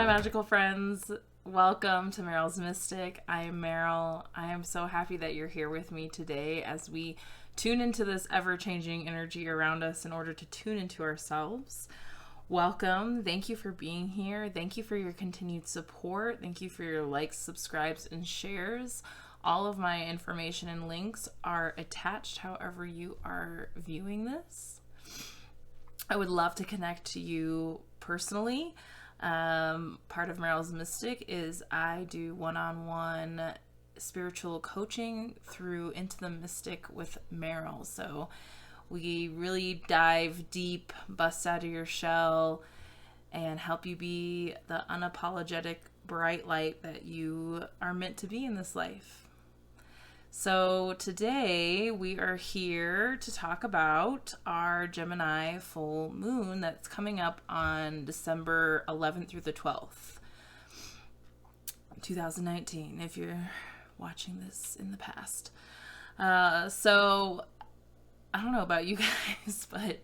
my magical friends. Welcome to Meryl's Mystic. I am Meryl. I am so happy that you're here with me today as we tune into this ever-changing energy around us in order to tune into ourselves. Welcome. Thank you for being here. Thank you for your continued support. Thank you for your likes, subscribes, and shares. All of my information and links are attached however you are viewing this. I would love to connect to you personally. Part of Meryl's Mystic is I do one-on-one spiritual coaching through Into the Mystic with Meryl. So we really dive deep, bust out of your shell, and help you be the unapologetic bright light that you are meant to be in this life. So today we are here to talk about our Gemini full moon that's coming up on December 11th through the 12th, 2019, if you're watching this in the past. So I don't know about you guys, but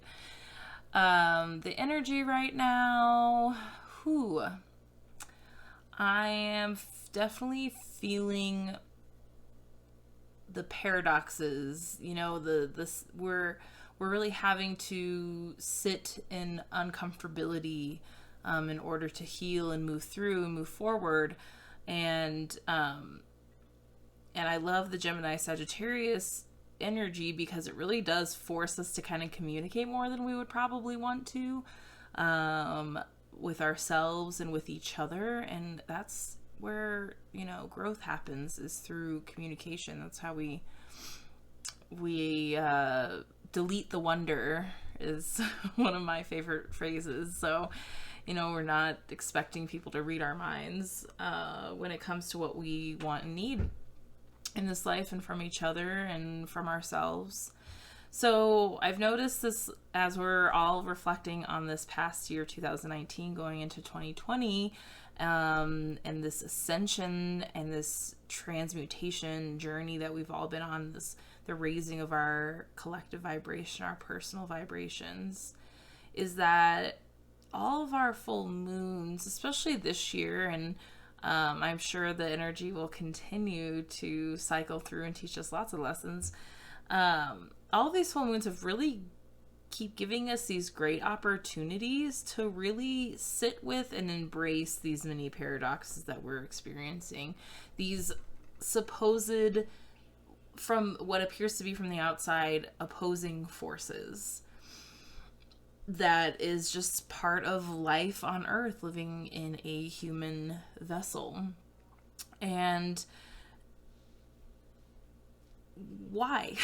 the energy right now, I am definitely feeling the paradoxes, we're really having to sit in uncomfortability in order to heal and move through and move forward. And I love the Gemini Sagittarius energy because it really does force us to kind of communicate more than we would probably want to with ourselves and with each other. And that's where growth happens, is through communication. That's how we delete the wonder, is one of my favorite phrases. So we're not expecting people to read our minds when it comes to what we want and need in this life, and from each other and from ourselves. So I've noticed this as we're all reflecting on this past year, 2019, going into 2020, and this ascension and this transmutation journey that we've all been on, the raising of our collective vibration, our personal vibrations, is that all of our full moons, especially this year, and I'm sure the energy will continue to cycle through and teach us lots of lessons. All of these full moons have really keep giving us these great opportunities to really sit with and embrace these many paradoxes that we're experiencing. These supposed, from what appears to be from the outside, opposing forces. That is just part of life on Earth, living in a human vessel. And why?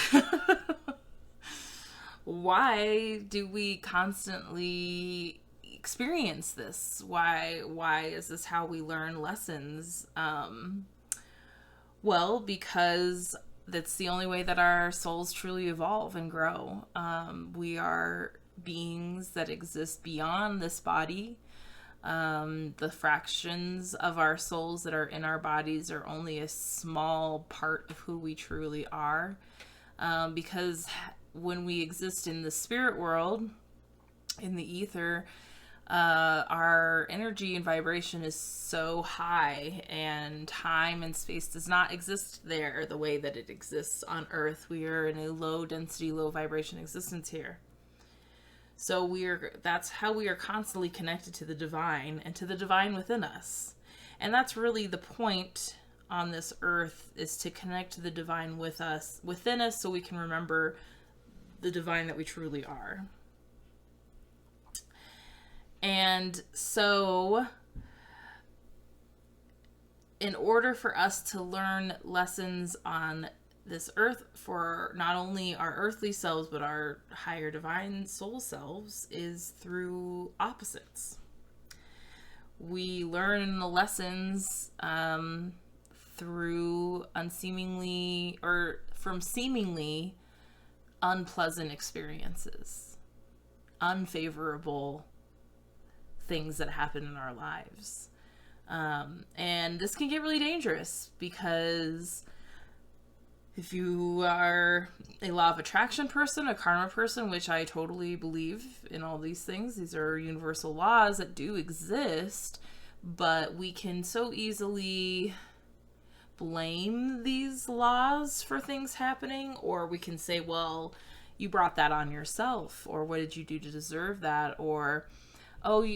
Why do we constantly experience this? Why is this how we learn lessons? Well, because that's the only way that our souls truly evolve and grow. We are beings that exist beyond this body. The fractions of our souls that are in our bodies are only a small part of who we truly are. Because when we exist in the spirit world, in the ether, our energy and vibration is so high, and time and space does not exist there the way that it exists on Earth. We are in a low density, low vibration existence here. So that's how we are constantly connected to the divine and to the divine within us. And that's really the point on this earth, is to connect to the divine within us, so we can remember the divine that we truly are. And so in order for us to learn lessons on this earth for not only our earthly selves but our higher divine soul selves, is through opposites. We learn the lessons through from seemingly unpleasant experiences, unfavorable things that happen in our lives. And this can get really dangerous, because if you are a law of attraction person, a karma person, which I totally believe in all these things, these are universal laws that do exist, But we can so easily blame these laws for things happening, or we can say, well, you brought that on yourself, or what did you do to deserve that, or oh,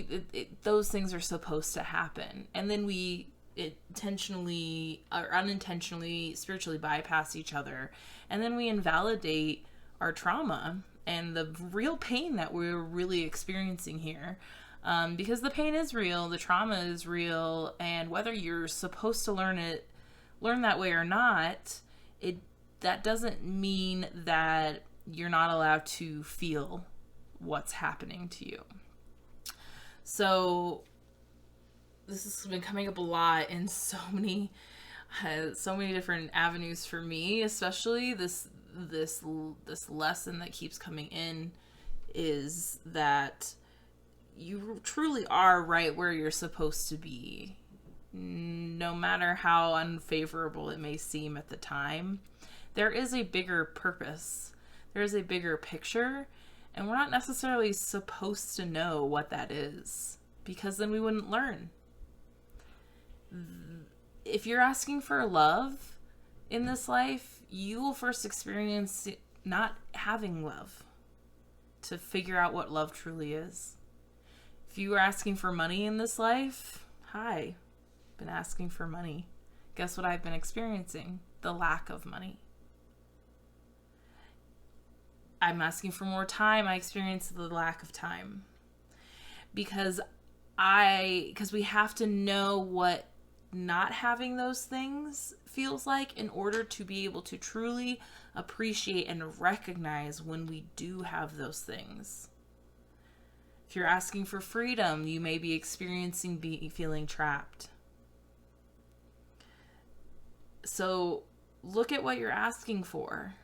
those things are supposed to happen. And then we intentionally or unintentionally spiritually bypass each other, and then we invalidate our trauma and the real pain that we're really experiencing here. Because the pain is real, the trauma is real, and whether you're supposed to learn that way or not, that doesn't mean that you're not allowed to feel what's happening to you. So this has been coming up a lot in so many different avenues for me, especially this lesson that keeps coming in is that you truly are right where you're supposed to be, no matter how unfavorable it may seem at the time. There is a bigger purpose. There is a bigger picture, and we're not necessarily supposed to know what that is, because then we wouldn't learn. If you're asking for love in this life, you will first experience not having love to figure out what love truly is. If you are asking for money in this life, hi, been asking for money. Guess what I've been experiencing? The lack of money. I'm asking for more time. I experience the lack of time. Because we have to know what not having those things feels like in order to be able to truly appreciate and recognize when we do have those things. If you're asking for freedom, you may be experiencing feeling trapped. So look at what you're asking for.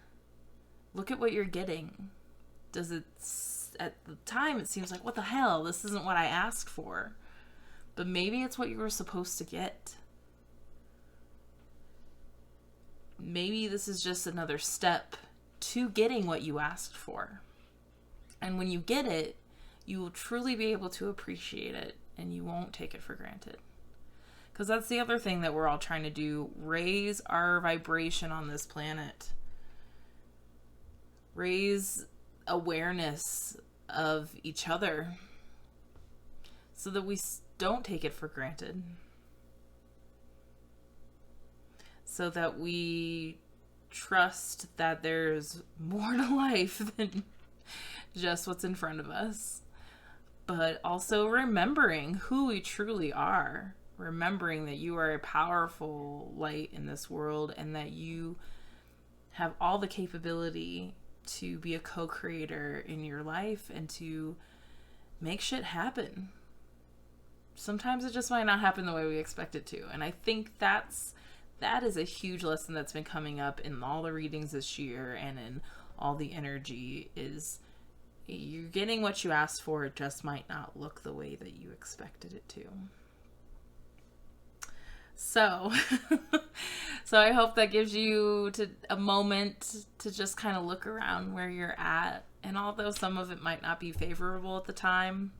Look at what you're getting. At the time, it seems like, what the hell? This isn't what I asked for. But maybe it's what you were supposed to get. Maybe this is just another step to getting what you asked for. And when you get it, you will truly be able to appreciate it, and you won't take it for granted. Because that's the other thing that we're all trying to do, raise our vibration on this planet. Raise awareness of each other so that we don't take it for granted. So that we trust that there's more to life than just what's in front of us. But also remembering who we truly are. Remembering that you are a powerful light in this world, and that you have all the capability to be a co-creator in your life and to make shit happen. Sometimes it just might not happen the way we expect it to. And I think that is a huge lesson that's been coming up in all the readings this year and in all the energy, is you're getting what you asked for. It just might not look the way that you expected it to. So I hope that gives you a moment to just kind of look around where you're at. And although some of it might not be favorable at the time,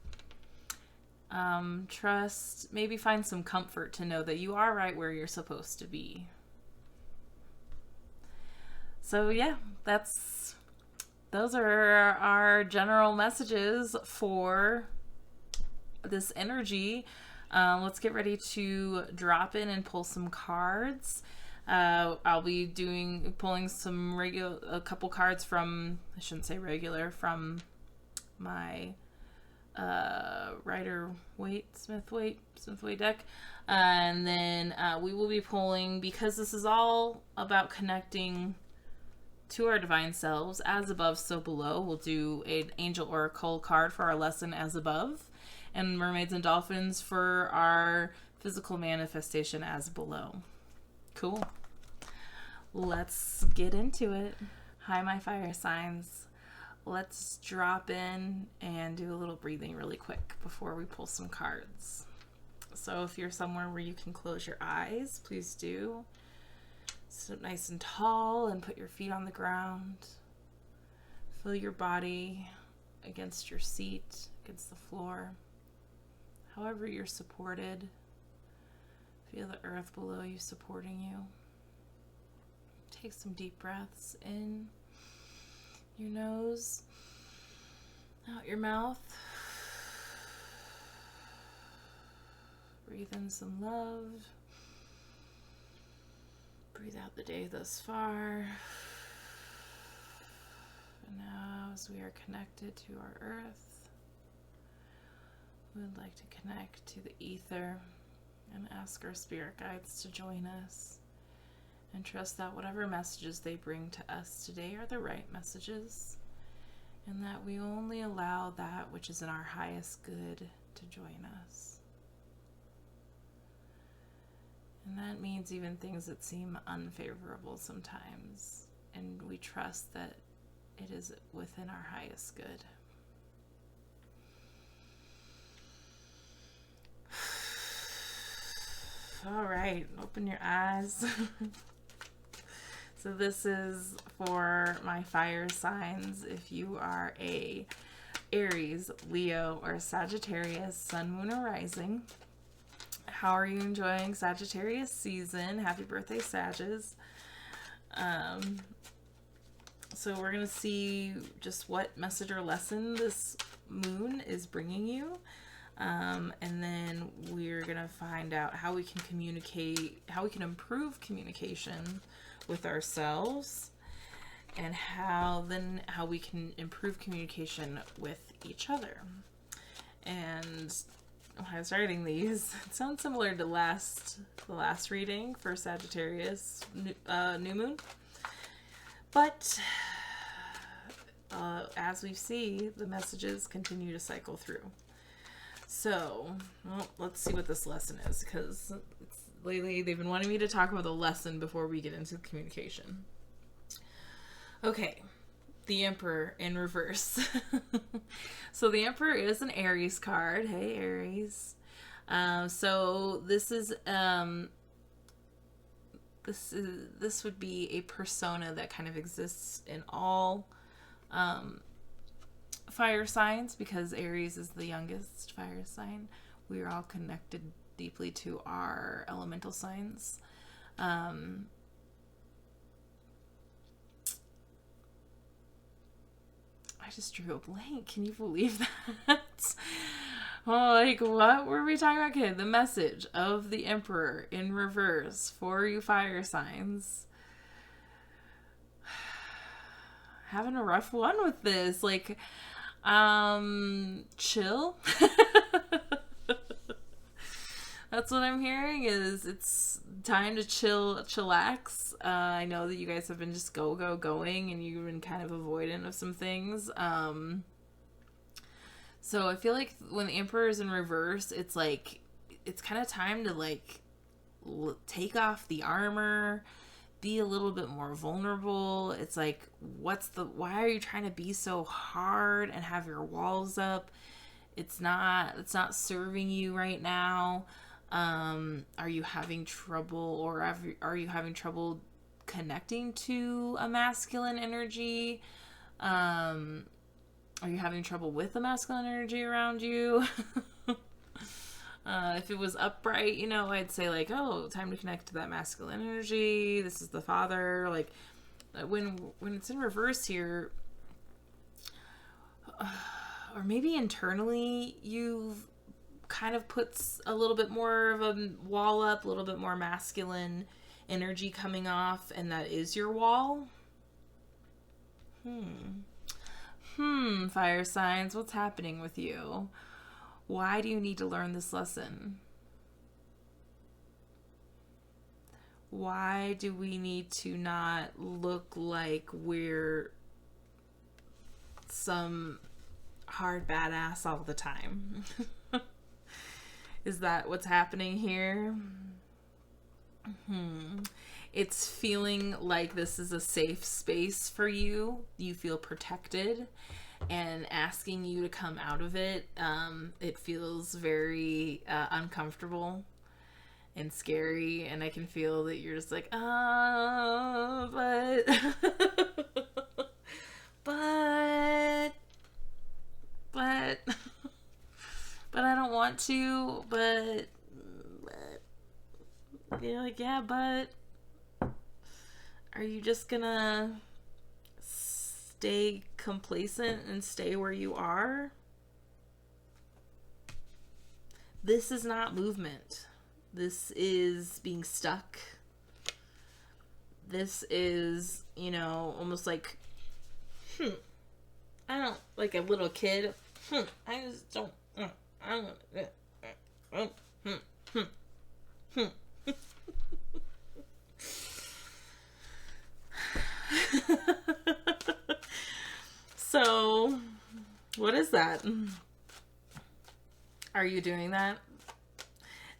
maybe find some comfort to know that you are right where you're supposed to be. So yeah, those are our general messages for this energy. Let's get ready to drop in and pull some cards. I'll be pulling a couple cards from my Rider-Waite deck. And then we will be pulling, because this is all about connecting to our divine selves, as above, so below. We'll do an Angel Oracle card for our lesson as above, and Mermaids and Dolphins for our physical manifestation as below. Cool. Let's get into it. Hi, my fire signs. Let's drop in and do a little breathing really quick before we pull some cards. So if you're somewhere where you can close your eyes, please do. Sit up nice and tall and put your feet on the ground. Feel your body against your seat, against the floor. However you're supported, Feel the earth below you supporting you. Take some deep breaths in your nose, out your mouth. Breathe in some love. Breathe out the day thus far. And now, as we are connected to our earth, we would like to connect to the ether and ask our spirit guides to join us, and trust that whatever messages they bring to us today are the right messages, and that we only allow that which is in our highest good to join us. And that means even things that seem unfavorable sometimes, and we trust that it is within our highest good. All right, open your eyes. So this is for my fire signs. If you are a Aries, Leo, or Sagittarius, Sun, Moon, or Rising, how are you enjoying Sagittarius season? Happy birthday, Sagittarius. So we're going to see just what message or lesson this moon is bringing you. And then we're going to find out how we can communicate, how we can improve communication with ourselves, and how we can improve communication with each other. And when I was writing these, it sounds similar to the last reading for Sagittarius new moon. But as we see, the messages continue to cycle through. So, well, let's see what this lesson is, because lately they've been wanting me to talk about the lesson before we get into the communication. Okay, the Emperor in reverse. So the Emperor is an Aries card. Hey, Aries. So this would be a persona that kind of exists in all fire signs, because Aries is the youngest fire sign. We are all connected deeply to our elemental signs. I just drew a blank. Can you believe that? Oh, like, what were we talking about? Okay, the message of the Emperor in reverse for you fire signs. Having a rough one with this. Like, chill. That's what I'm hearing, is it's time to chillax. I know that you guys have been just going, and you've been kind of avoidant of some things. So I feel like when the Emperor is in reverse, it's like, it's kind of time to like take off the armor, be a little bit more vulnerable. It's like, why are you trying to be so hard and have your walls up? It's not serving you right now. Are you having trouble, or are you having trouble connecting to a masculine energy? Are you having trouble with the masculine energy around you? If it was upright, I'd say like, oh, time to connect to that masculine energy. This is the father. Like, when it's in reverse here, or maybe internally you've kind of puts a little bit more of a wall up, a little bit more masculine energy coming off, and that is your wall. Fire signs, what's happening with you? Why do you need to learn this lesson? Why do we need to not look like we're some hard badass all the time? Is that what's happening here? It's feeling like this is a safe space for you. You feel protected, and asking you to come out of it, it feels very uncomfortable and scary, and I can feel that you're just like, but but I don't want to, but You're like, yeah, but are you just gonna stay complacent and stay where you are? This is not movement. This is being stuck. This is, almost like, I don't, like a little kid. I just don't, I don't, So, what is that? Are you doing that?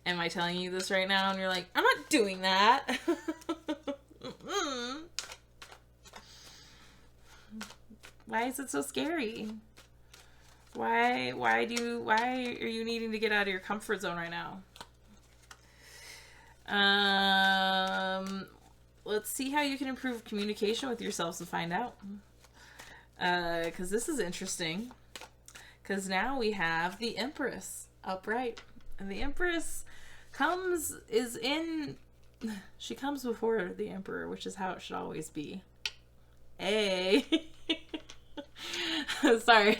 Am I telling you this right now and you're like, I'm not doing that? Why is it so scary? Why are you needing to get out of your comfort zone right now? Let's see how you can improve communication with yourselves and find out. Because this is interesting. Because now we have the Empress upright. And the Empress she comes before the Emperor, which is how it should always be. Hey. Sorry.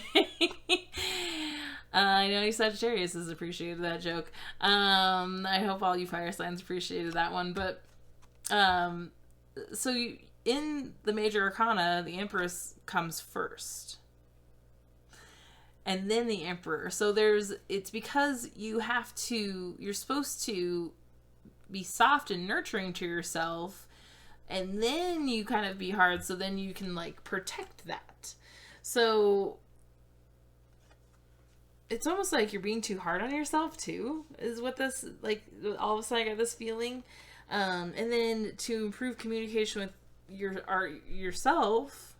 I know you Sagittarius has appreciated that joke. I hope all you fire signs appreciated that one. But, in the major arcana, the Empress comes first. And then the Emperor. So it's because you're supposed to be soft and nurturing to yourself, and then you kind of be hard, so then you can, like, protect that. So it's almost like you're being too hard on yourself too, is what this, like, all of a sudden I got this feeling. And then to improve communication with yourself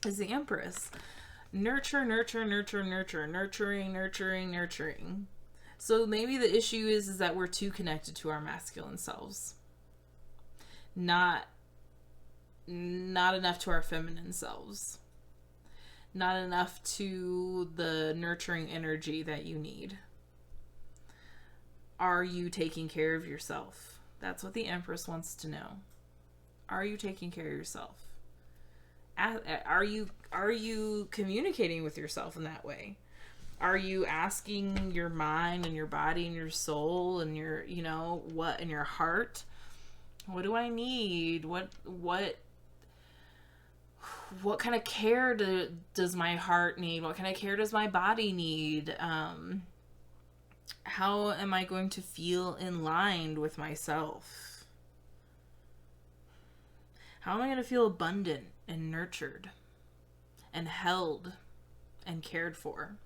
is the Empress. Nurture, nurture, nurture, nurture, nurturing, nurturing, nurturing. So maybe the issue is that we're too connected to our masculine selves. Not enough to our feminine selves. Not enough to the nurturing energy that you need. Are you taking care of yourself? That's what the Empress wants to know. Are you taking care of yourself? Are you communicating with yourself in that way? Are you asking your mind and your body and your soul and your, what in your heart? What do I need? What kind of care does my heart need? What kind of care does my body need? How am I going to feel in line with myself? How am I going to feel abundant and nurtured and held and cared for?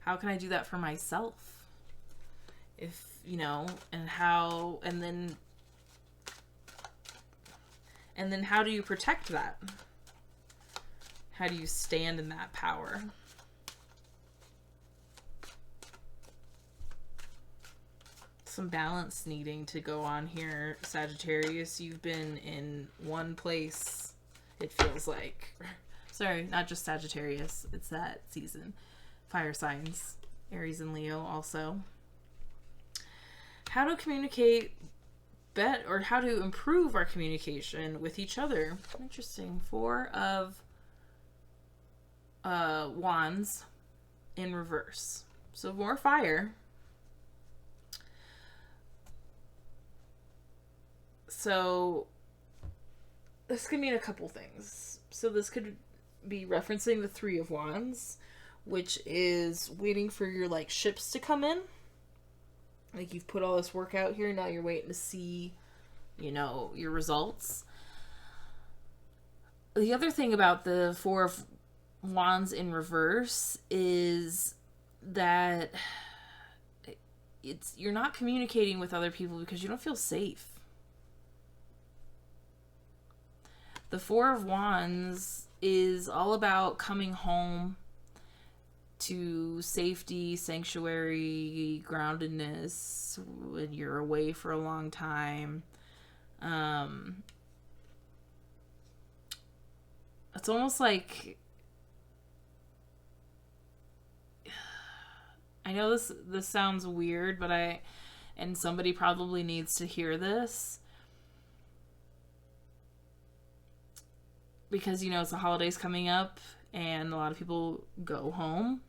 How can I do that for myself? And then how do you protect that? How do you stand in that power? Some balance needing to go on here, Sagittarius. You've been in one place, it feels like. Sorry, not just Sagittarius. It's that season. Fire signs, Aries and Leo also. How to communicate or how to improve our communication with each other. Interesting. 4 of Wands in reverse. So more fire. So this could mean a couple things. So this could be referencing the 3 of Wands, which is waiting for your, like, ships to come in. Like, you've put all this work out here, now you're waiting to see, your results. The other thing about the 4 of Wands in reverse is that you're not communicating with other people because you don't feel safe. The 4 of Wands is all about coming home to safety, sanctuary, groundedness when you're away for a long time. It's almost like, I know this sounds weird, but and somebody probably needs to hear this. Because, it's the holidays coming up, and a lot of people go home.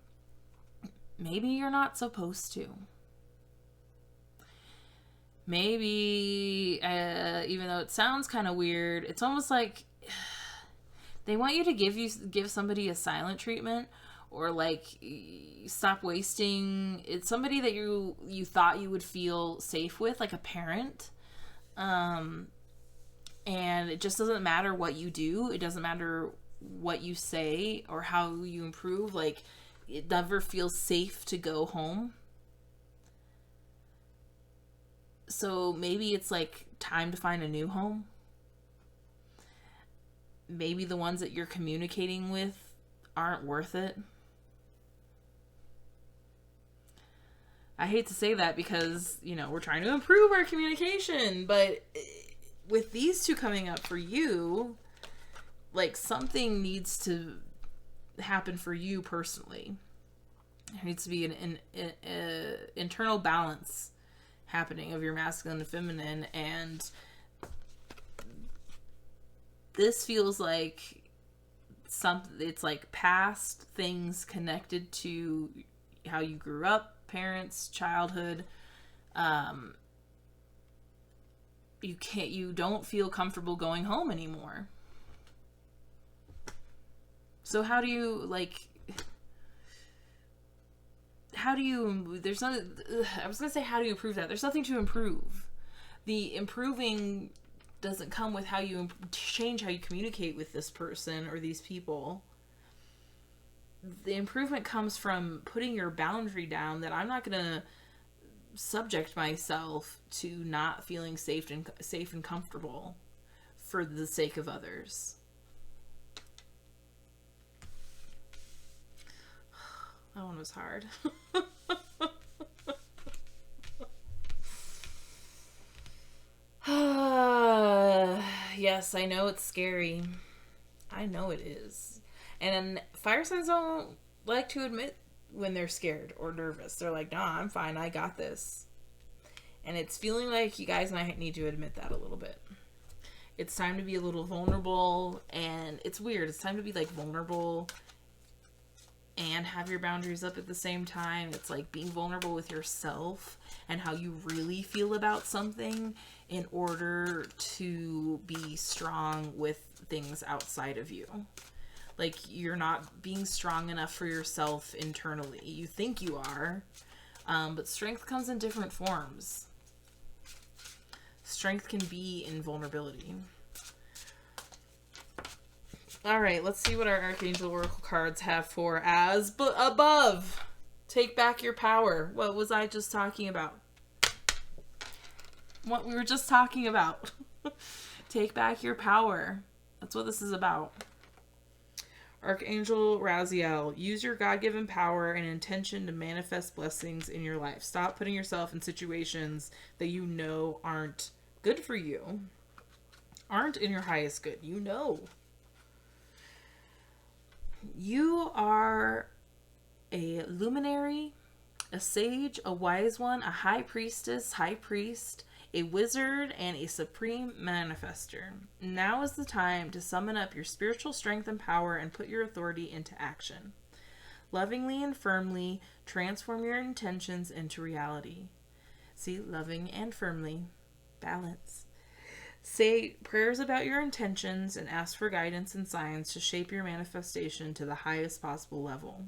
Maybe you're not supposed to. Maybe, even though it sounds kind of weird, it's almost like they want you to give somebody a silent treatment, or like stop wasting. It's somebody that you thought you would feel safe with, like a parent. And it just doesn't matter what you do. It doesn't matter what you say or how you improve. Like, it never feels safe to go home. So maybe it's like time to find a new home. Maybe the ones that you're communicating with aren't worth it. I hate to say that because, we're trying to improve our communication, but with these two coming up for you, like, something needs to happen for you personally. There needs to be an internal balance happening of your masculine and feminine, and this feels like it's like past things connected to how you grew up, parents, childhood. You don't feel comfortable going home anymore. So how do you there's not, I was going to say, how do you improve that? There's nothing to improve. The improving doesn't come with how you change how you communicate with this person or these people. The improvement comes from putting your boundary down that I'm not going to subject myself to not feeling safe and comfortable for the sake of others. That one was hard. Yes, I know it's scary. I know it is. And fire signs don't like to admit when they're scared or nervous. They're like, nah, I'm fine. I got this. And it's feeling like you guys might need to admit that a little bit. It's time to be a little vulnerable. And it's weird. It's time to be like vulnerable and have your boundaries up at the same time. It's like being vulnerable with yourself and how you really feel about something in order to be strong with things outside of you. Like, you're not being strong enough for yourself internally. You think you are, but strength comes in different forms. Strength can be in vulnerability. All right, let's see what our Archangel Oracle cards have for as above. Take back your power. What was I just talking about? What we were just talking about. Take back your power. That's what this is about. Archangel Raziel, use your God-given power and intention to manifest blessings in your life. Stop putting yourself in situations that you know aren't good for you. Aren't in your highest good. You know. You are a luminary, a sage, a wise one, a high priestess, high priest, a wizard, and a supreme manifester. Now is the time to summon up your spiritual strength and power and put your authority into action. Lovingly and firmly transform your intentions into reality. See, loving and firmly. Balance. Say prayers about your intentions and ask for guidance and signs to shape your manifestation to the highest possible level.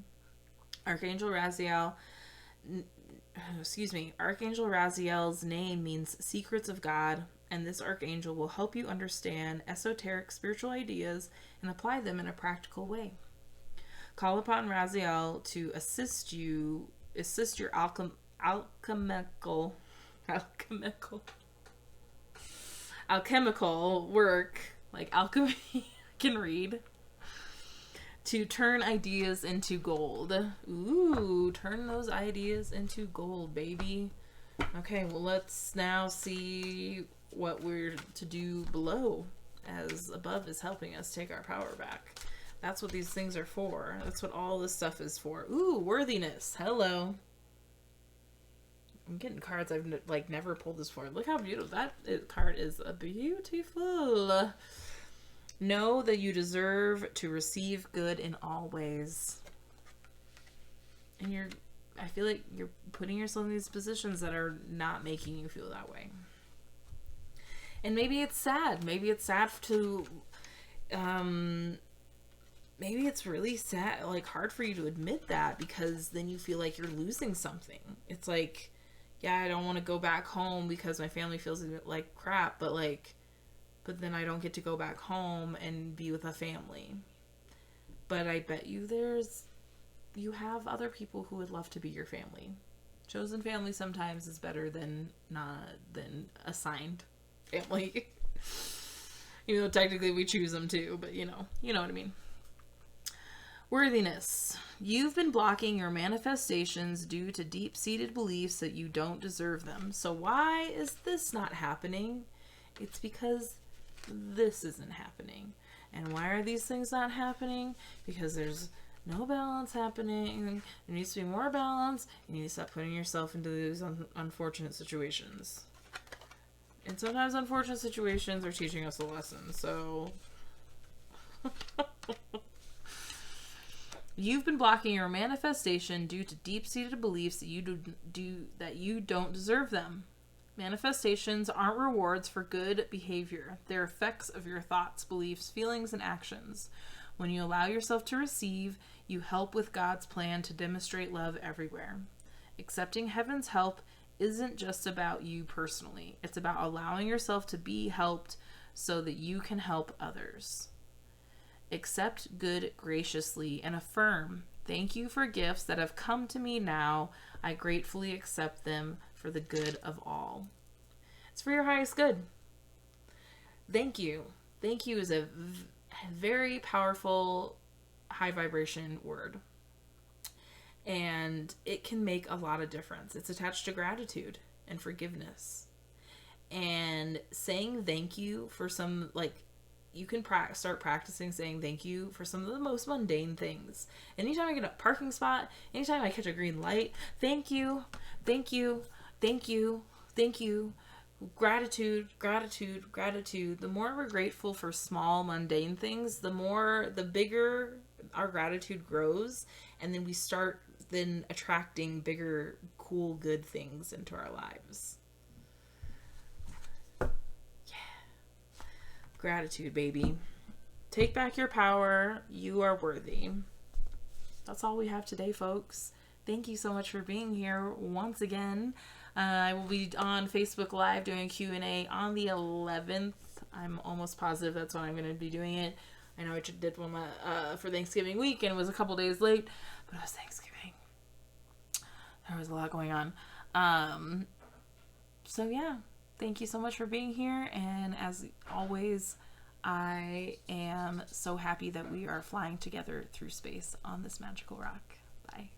Archangel Raziel's name means secrets of God, and this archangel will help you understand esoteric spiritual ideas and apply them in a practical way. Call upon Raziel to assist your alchemical work, like alchemy, I can read, to turn ideas into gold. Ooh, turn those ideas into gold, baby. Okay, well, let's now see what we're to do below, as above is helping us take our power back. That's what these things are for. That's what all this stuff is for. Ooh, worthiness. Hello. I'm getting cards I've like never pulled this before. Look how beautiful card is. Beautiful. Know that you deserve to receive good in all ways. And I feel like you're putting yourself in these positions that are not making you feel that way. And maybe it's sad. Maybe it's sad to, maybe it's really sad, like hard for you to admit that, because then you feel like you're losing something. It's like, yeah, I don't want to go back home because my family feels like crap, but then I don't get to go back home and be with a family. But I bet you you have other people who would love to be your family. Chosen family sometimes is better than assigned family. Even though technically we choose them too, but you know what I mean. Worthiness. You've been blocking your manifestations due to deep-seated beliefs that you don't deserve them. So why is this not happening? It's because this isn't happening. And why are these things not happening? Because there's no balance happening. There needs to be more balance. You need to stop putting yourself into these unfortunate situations. And sometimes unfortunate situations are teaching us a lesson. So you've been blocking your manifestation due to deep-seated beliefs that you don't deserve them. Manifestations aren't rewards for good behavior. They're effects of your thoughts, beliefs, feelings, and actions. When you allow yourself to receive, you help with God's plan to demonstrate love everywhere. Accepting heaven's help isn't just about you personally. It's about allowing yourself to be helped so that you can help others. Accept good graciously and affirm, "Thank you for gifts that have come to me now. I gratefully accept them for the good of all." It's for your highest good. Thank you. Thank you is a very powerful, high vibration word. And it can make a lot of difference. It's attached to gratitude and forgiveness. And saying thank you for some, you can start practicing saying thank you for some of the most mundane things. Anytime I get a parking spot, anytime I catch a green light, thank you, thank you, thank you, thank you. Gratitude, gratitude, gratitude. The more we're grateful for small, mundane things, the bigger our gratitude grows, and then we start attracting bigger, cool, good things into our lives. Yeah. Gratitude, baby. Take back your power. You are worthy. That's all we have today, folks. Thank you so much for being here once again. I will be on Facebook Live doing Q&A on the 11th. I'm almost positive that's when I'm going to be doing it. I know I did one for Thanksgiving week and it was a couple days late, but it was Thanksgiving. There was a lot going on. So yeah, thank you so much for being here. And as always, I am so happy that we are flying together through space on this magical rock. Bye.